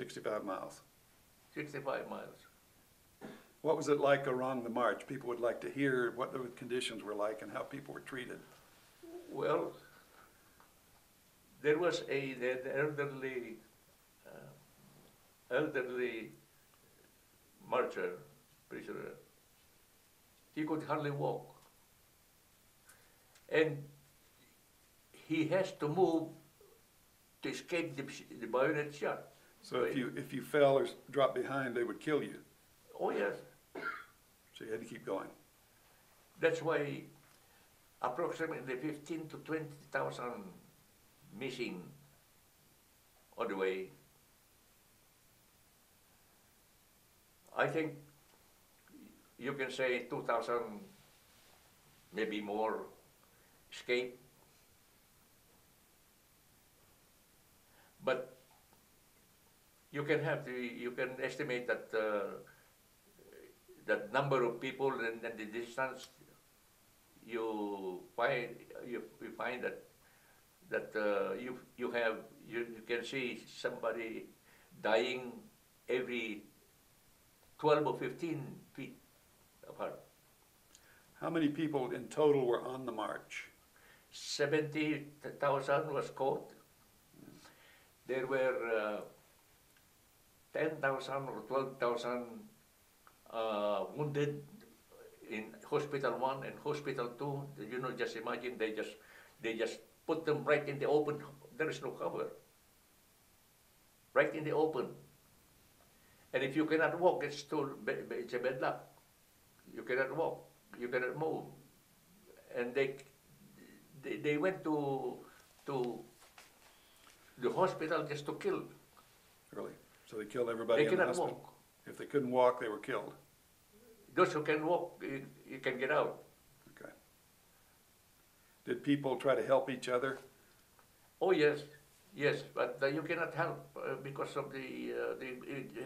65 miles. 65 miles. What was it like along the march? People would like to hear what the conditions were like and how people were treated. Well, there was the elderly marcher, prisoner. He could hardly walk. And he has to move to escape the bayonet shot. So if you fell or dropped behind, they would kill you. Oh yes. So you had to keep going. That's why approximately 15 to 20,000 missing on the way. I think you can say 2,000, maybe more, escape. But you can estimate that that number of people and the distance. You find that you can see somebody dying every 12 or 15 feet apart. How many people in total were on the march? 70,000 was caught. There were 10,000 or 12,000 wounded in Hospital 1 and Hospital 2. You know, just imagine they just put them right in the open. There is no cover. Right in the open. And if you cannot walk, it's a bad luck. You cannot walk. You cannot move. And they went to the hospital just to kill. Really? So they killed everybody They in the cannot hospital? walk. If they couldn't walk, they were killed? Those who can walk, you can get out. Okay. Did people try to help each other? Oh yes, yes, but you cannot help because of the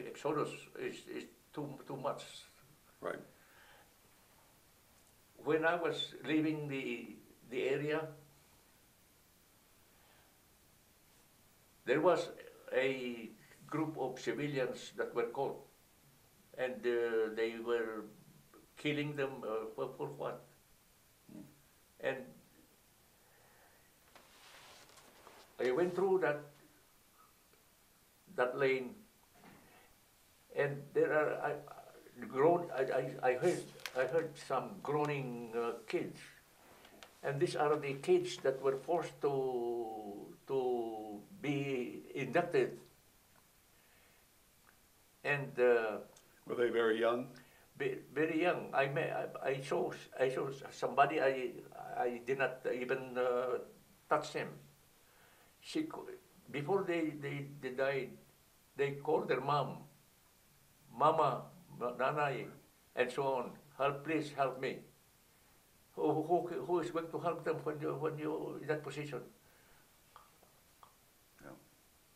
exodus is too much. Right. When I was leaving the area, there was a group of civilians that were caught, and they were killing them for what? And I went through that lane, and there are I heard some groaning kids, and these are the kids that were forced to be inducted, and Were they very young? very young. I saw somebody. I did not even touch him. Before they died, they called their mom, Mama, Nanay, and so on. Please help me. Who is going to help them when you in that position? Yeah.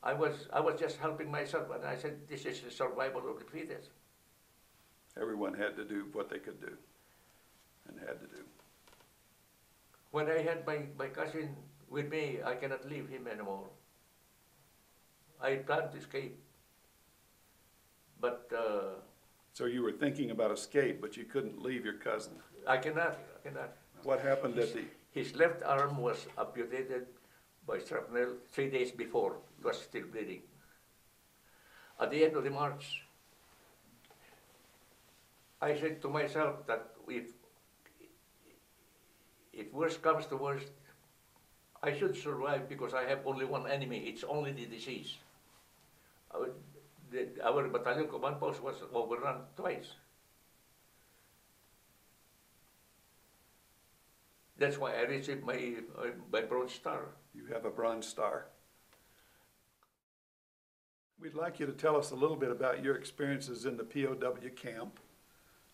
I was just helping myself, and I said, this is the survival of the fittest. Everyone had to do what they could do and had to do. When I had my cousin with me, I cannot leave him anymore. I planned to escape, but So you were thinking about escape, but you couldn't leave your cousin. I cannot. What happened at the... His left arm was amputated by shrapnel 3 days before. It was still bleeding. At the end of the march, I said to myself that if worst comes to worst, I should survive because I have only one enemy. It's only the disease. Our battalion command post was overrun twice. That's why I received my Bronze Star. You have a Bronze Star. We'd like you to tell us a little bit about your experiences in the POW camp.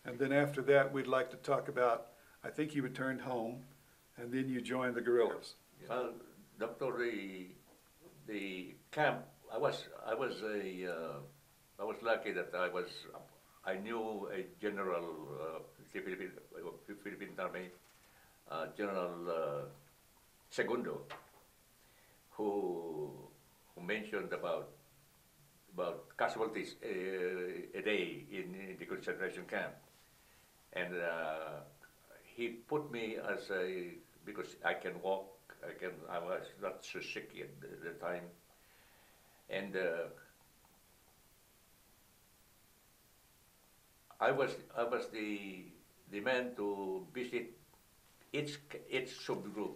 And then after that, we'd like to talk about, I think you returned home, and then you joined the guerrillas. Well, Doctor, the camp, I was lucky that I knew a general, Philippine Army, General Segundo, who mentioned about about casualties a day in the concentration camp, and he put me as a, because I can walk, I was not so sick at the time, and I was the man to visit each subgroup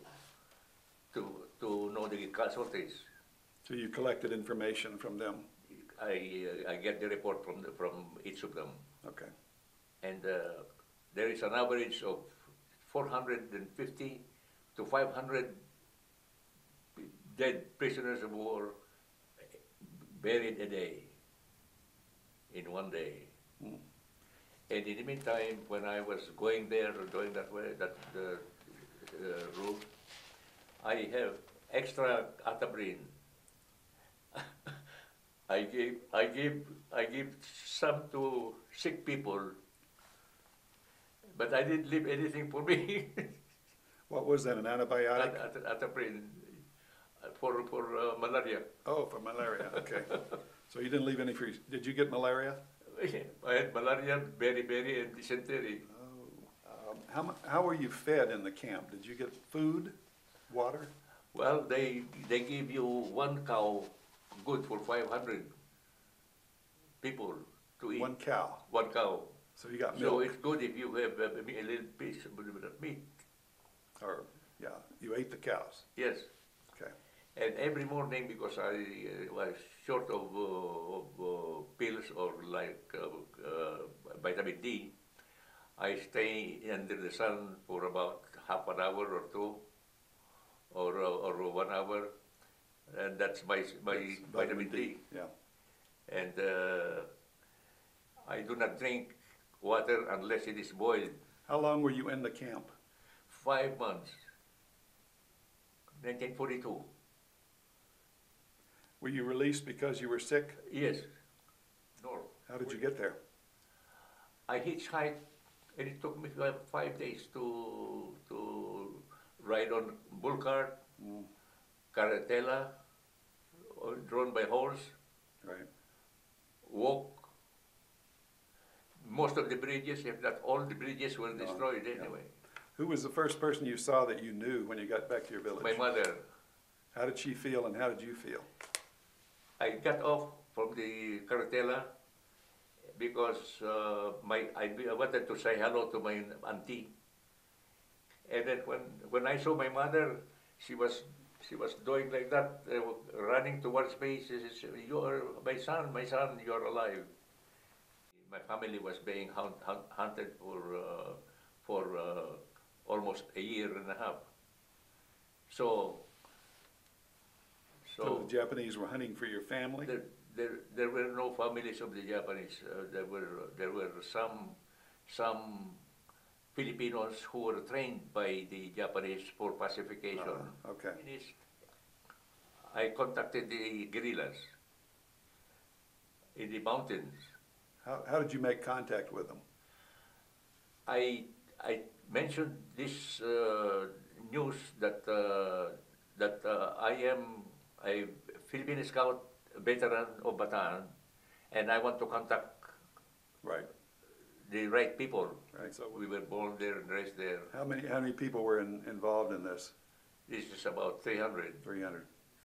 to know the casualties. So you collected information from them? I get the report from each of them, Okay. and there is an average of 450 to 500 dead prisoners of war buried a day, in one day. Mm. And in the meantime, when I was going there, doing that way, that route, I have extra Atabrine. I give some to sick people, but I didn't leave anything for me. What was that, an antibiotic? Atabrine for malaria. Oh, for malaria, okay. So you didn't leave any for you. Did you get malaria? I had malaria, beriberi, and dysentery. Oh. How were you fed in the camp? Did you get food, water? Well, they give you one cow, good for 500 people to eat. One cow. One cow. So you got So milk? it's good if you have a little piece of meat. Or, yeah, you ate the cows. Yes. Okay. And every morning, because I was short of pills or like vitamin D, I stay under the sun for about half an hour or two, or 1 hour, and that's my That's vitamin D. Yeah. And I do not drink water unless it is boiled. How long were you in the camp? 5 months, 1942. Were you released because you were sick? Yes. No. How did you get there? I hitchhiked, and it took me 5 days to ride on bull cart, carretela, drawn by horse, Right. walk. Most of the bridges, if not all the bridges, were destroyed yeah. anyway. Who was the first person you saw that you knew when you got back to your village? My mother. How did she feel and how did you feel? I got off from the carretela because I wanted to say hello to my auntie. And then when I saw my mother, she was doing like that, running towards me. She says, "You are my son, you are alive." My family was being hunted for almost a year and a half. So So the Japanese were hunting for your family? there were no families of the Japanese. There were some Filipinos who were trained by the Japanese for pacification. Okay. I contacted the guerrillas in the mountains. How did you make contact with them? I mentioned this news that I am a Philippine Scout veteran of Bataan, and I want to contact Right. the right people. Right. So We were born there and raised there. how many people were involved in this? This is about 300. 300.